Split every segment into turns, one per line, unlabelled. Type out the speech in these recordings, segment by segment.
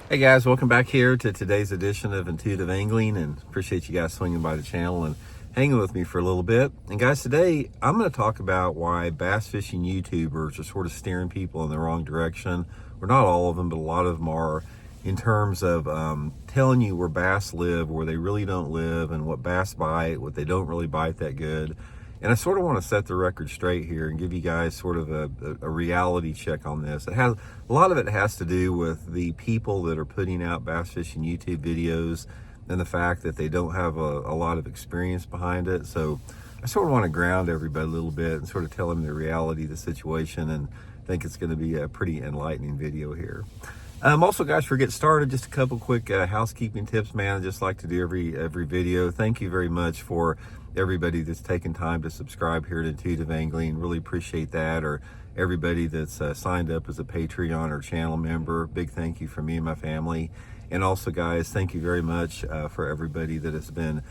Hey guys, welcome back here to today's edition of Intuitive Angling, and appreciate you guys swinging by the channel and hanging with me for a little bit. And guys, today I'm going to talk about why bass fishing YouTubers are sort of steering people in the wrong direction. Well, not all of them, but a lot of them are, in terms of telling you where bass live, where they really don't live, and what bass bite, what they don't really bite that good. And I sort of want to set the record straight here and give you guys sort of a reality check on this. A lot of it has to do with the people that are putting out bass fishing YouTube videos and the fact that they don't have a lot of experience behind it. So I sort of want to ground everybody a little bit and sort of tell them the reality of the situation, and think it's going to be a pretty enlightening video here. Also, guys, for get started, just a couple quick housekeeping tips, man. I just like to do every video. Thank you very much for everybody that's taken time to subscribe here to Intuitive Angling. Really appreciate that. Or everybody that's signed up as a Patreon or channel member. Big thank you from me and my family. And also, guys, thank you very much for everybody that has been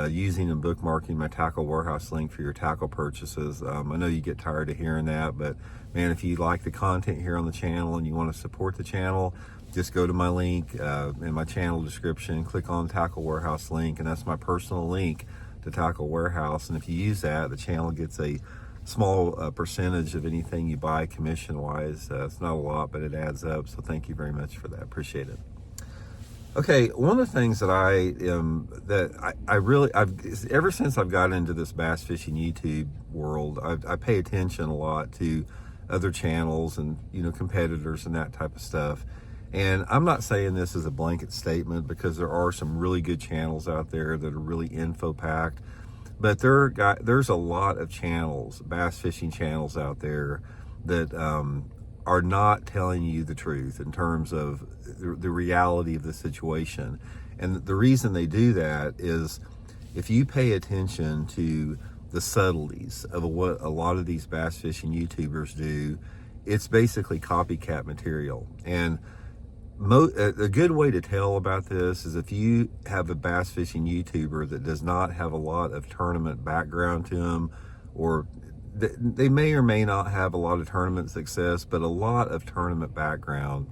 using and bookmarking my Tackle Warehouse link for your tackle purchases. I know you get tired of hearing that, but man, if you like the content here on the channel and you want to support the channel, just go to my link in my channel description, click on Tackle Warehouse link, and that's my personal link to Tackle Warehouse. And if you use that, the channel gets a small percentage of anything you buy commission wise. It's not a lot, but it adds up. So thank you very much for that. Appreciate it. Okay, one of the things that I've ever since I've got into this bass fishing YouTube world, I pay attention a lot to other channels and, competitors and that type of stuff. And I'm not saying this as a blanket statement, because there are some really good channels out there that are really info packed, but there's a lot of channels, bass fishing channels out there that are not telling you the truth in terms of the reality of the situation. And the reason they do that is, if you pay attention to the subtleties of what a lot of these bass fishing YouTubers do, it's basically copycat material. And a good way to tell about this is if you have a bass fishing YouTuber that does not have a lot of tournament background to them, or they may or may not have a lot of tournament success, but a lot of tournament background.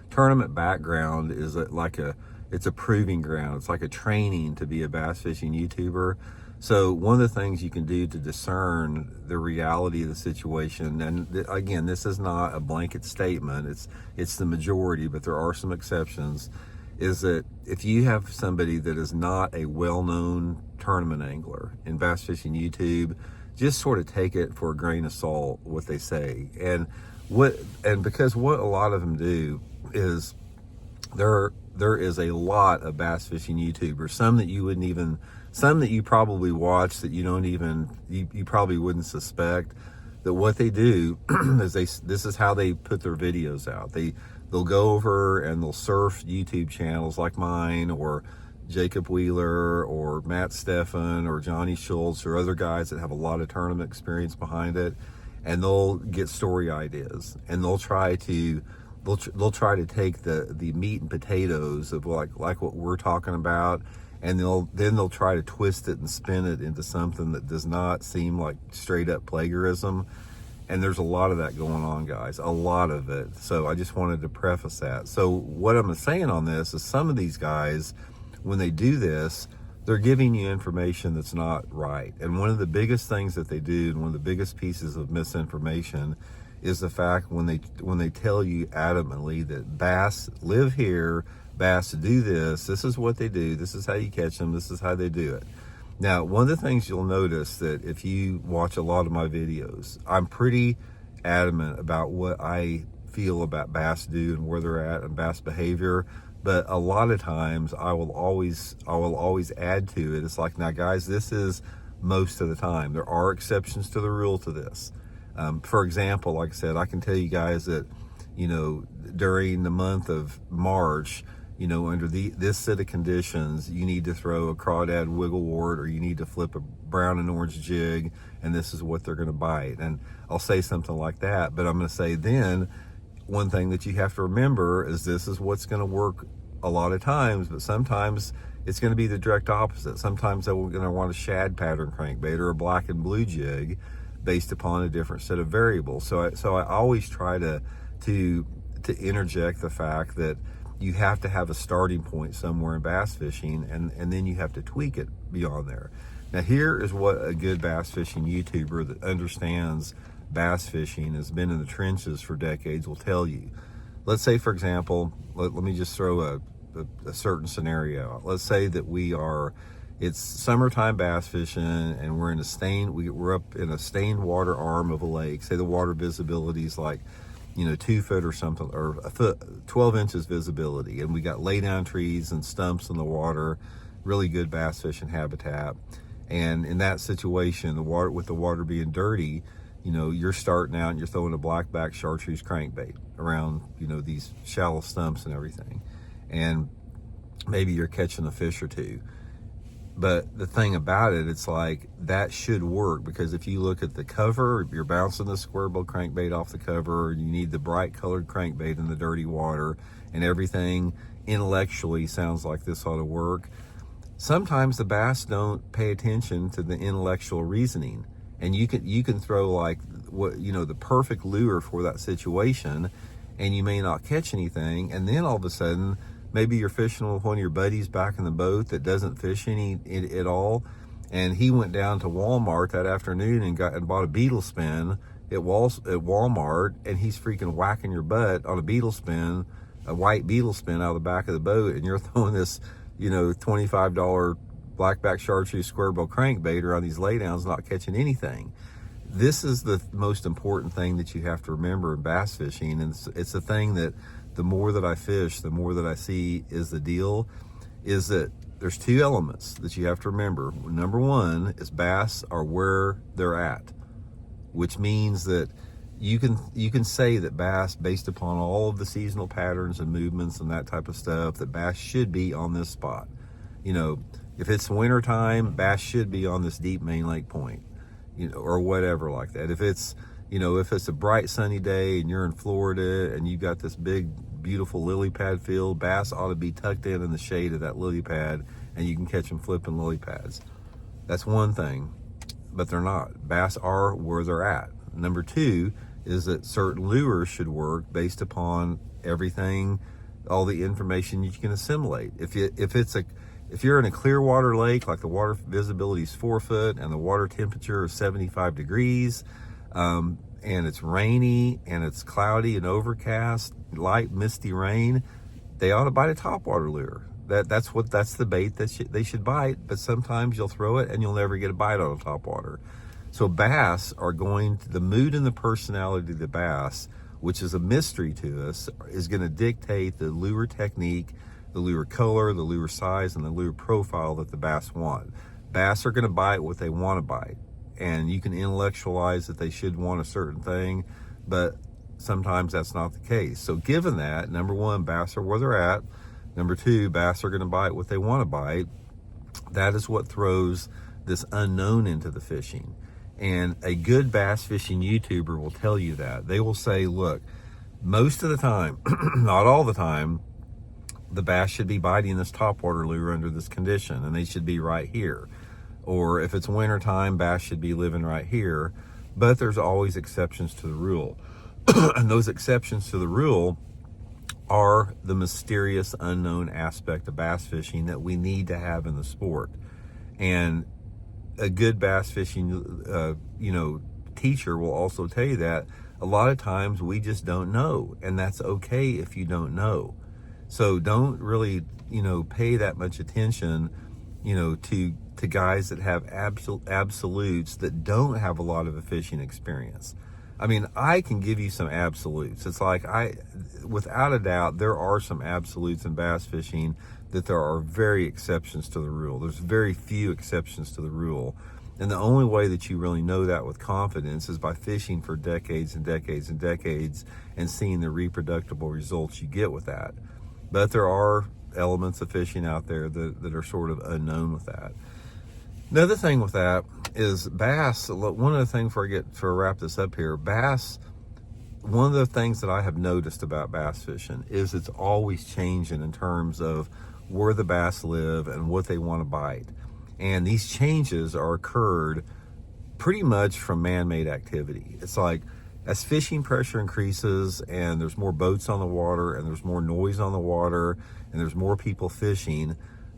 Tournament background is it's a proving ground. It's like a training to be a bass fishing YouTuber. So one of the things you can do to discern the reality of the situation, and again, this is not a blanket statement, it's the majority, but there are some exceptions, is that if you have somebody that is not a well-known tournament angler in bass fishing YouTube, just sort of take it for a grain of salt what they say. And because what a lot of them do is there is a lot of bass fishing YouTubers, some that you probably watch that you probably wouldn't suspect, that what they do is this is how they put their videos out. They'll go over and they'll surf YouTube channels like mine, or Jacob Wheeler, or Matt Steffen, or Johnny Schultz, or other guys that have a lot of tournament experience behind it, and they'll get story ideas, and they'll try to take the meat and potatoes of like what we're talking about, and they'll try to twist it and spin it into something that does not seem like straight up plagiarism. And there's a lot of that going on, guys, a lot of it. So I just wanted to preface that. So what I'm saying on this is, some of these guys, when they do this, they're giving you information that's not right. And one of the biggest things that they do, and one of the biggest pieces of misinformation, is the fact when they tell you adamantly that bass live here, bass do this is what they do, this is how you catch them, this is how they do it. Now, one of the things you'll notice, that if you watch a lot of my videos, I'm pretty adamant about what I feel about bass do and where they're at and bass behavior. But a lot of times I will always add to it. It's like, now guys, this is most of the time. There are exceptions to the rule to this. For example, like I said, I can tell you guys that, during the month of March, under this set of conditions, you need to throw a crawdad wigglewort, or you need to flip a brown and orange jig, and this is what they're going to bite. And I'll say something like that, but I'm going to say then, one thing that you have to remember is this is what's going to work a lot of times, but sometimes it's going to be the direct opposite. Sometimes they're going to want a shad pattern crankbait or a black and blue jig based upon a different set of variables. So I always try to interject the fact that you have to have a starting point somewhere in bass fishing, and then you have to tweak it beyond there. Now, here is what a good bass fishing YouTuber that understands bass fishing, has been in the trenches for decades, will tell you. Let's say, for example, let me just throw a certain scenario out. Let's say that it's summertime bass fishing, and we're up in a stained water arm of a lake. Say the water visibility is like, 2 foot or something, or a foot, 12 inches visibility. And we got lay down trees and stumps in the water, really good bass fishing habitat. And in that situation, with the water being dirty, you're starting out and you're throwing a blackback chartreuse crankbait around, these shallow stumps and everything. And maybe you're catching a fish or two. But the thing about it, it's like that should work, because if you look at the cover, you're bouncing the square bill crankbait off the cover, and you need the bright colored crankbait in the dirty water, and everything intellectually sounds like this ought to work. Sometimes the bass don't pay attention to the intellectual reasoning, and you can throw like the perfect lure for that situation, and you may not catch anything, and then all of a sudden, maybe you're fishing with one of your buddies back in the boat that doesn't fish any at all, and he went down to Walmart that afternoon and bought a beetle spin at Walmart, and he's freaking whacking your butt on a beetle spin, a white beetle spin out of the back of the boat, and you're throwing this, $25 blackback chartreuse square bill crankbait around these laydowns, not catching anything. This is the most important thing that you have to remember in bass fishing, and it's a thing that the more that I fish, the more that I see is the deal, is that there's 2 elements that you have to remember. Number one is bass are where they're at, which means that you can say that bass, based upon all of the seasonal patterns and movements and that type of stuff, that bass should be on this spot. If it's winter time, bass should be on this deep main lake point, or whatever like that. If it's a bright sunny day and you're in Florida and you got this big, beautiful lily pad field, bass ought to be tucked in the shade of that lily pad, and you can catch them flipping lily pads. That's one thing, but they're not. Bass are where they're at. Number 2 is that certain lures should work based upon everything, all the information you can assimilate. If you're in a clear water lake, like the water visibility is 4 foot and the water temperature is 75 degrees, and it's rainy and it's cloudy and overcast, light misty rain, they ought to bite a topwater lure. That's the bait that they should bite. But sometimes you'll throw it and you'll never get a bite on a topwater. So bass are the mood and the personality of the bass, which is a mystery to us, is going to dictate the lure technique, the lure color, the lure size, and the lure profile that the bass want. Bass are going to bite what they want to bite. And you can intellectualize that they should want a certain thing, but sometimes that's not the case. So given that, number 1, bass are where they're at. Number 2, bass are going to bite what they want to bite. That is what throws this unknown into the fishing. And a good bass fishing YouTuber will tell you that. They will say, look, most of the time, not all the time, the bass should be biting this topwater lure under this condition, and they should be right here. Or if it's winter time, bass should be living right here. But there's always exceptions to the rule. And those exceptions to the rule are the mysterious, unknown aspect of bass fishing that we need to have in the sport. And a good bass fishing, teacher will also tell you that a lot of times we just don't know, and that's okay if you don't know. So don't really, pay that much attention, to guys that have absolutes that don't have a lot of a fishing experience. I mean, I can give you some absolutes. It's like without a doubt, there are some absolutes in bass fishing, that there are very exceptions to the rule. There's very few exceptions to the rule. And the only way that you really know that with confidence is by fishing for decades and decades and decades and seeing the reproducible results you get with that. But there are elements of fishing out there that are sort of unknown with that. Another thing with that is bass. One of the things before I wrap this up here, bass, one of the things that I have noticed about bass fishing is it's always changing in terms of where the bass live and what they want to bite. And these changes are occurred pretty much from man-made activity. It's like as fishing pressure increases and there's more boats on the water and there's more noise on the water and there's more people fishing,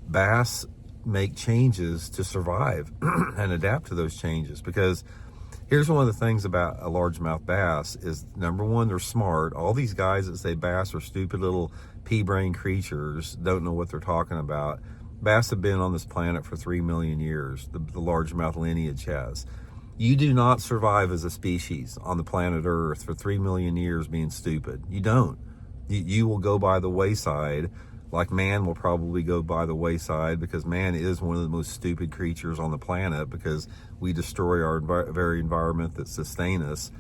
bass make changes to survive and adapt to those changes. Because here's one of the things about a largemouth bass is, number one, they're smart. All these guys that say bass are stupid little pea-brain creatures don't know what they're talking about. Bass have been on this planet for 3 million years. The largemouth lineage has. You do not survive as a species on the planet Earth for 3 million years being stupid. You don't. You will go by the wayside, like man will probably go by the wayside, because man is one of the most stupid creatures on the planet, because we destroy our very environment that sustain us.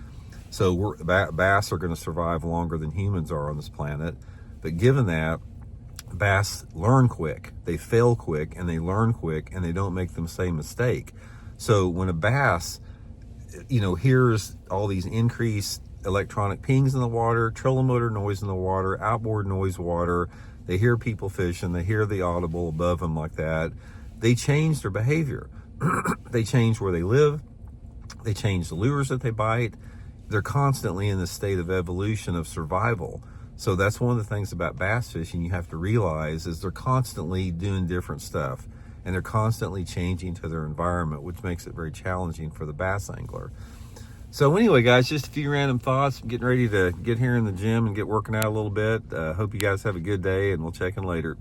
So bass are going to survive longer than humans are on this planet. But given that, bass learn quick, they fail quick, and they learn quick, and they don't make the same mistake. So when a bass, hears all these increased electronic pings in the water, trolling motor noise in the water, outboard noise water, they hear people fishing, they hear the audible above them like that, they change their behavior. They change where they live, they change the lures that they bite. They're constantly in this state of evolution of survival. So that's one of the things about bass fishing you have to realize, is they're constantly doing different stuff, and they're constantly changing to their environment, which makes it very challenging for the bass angler. So anyway, guys, just a few random thoughts. I'm getting ready to get here in the gym and get working out a little bit. Hope you guys have a good day, and we'll check in later.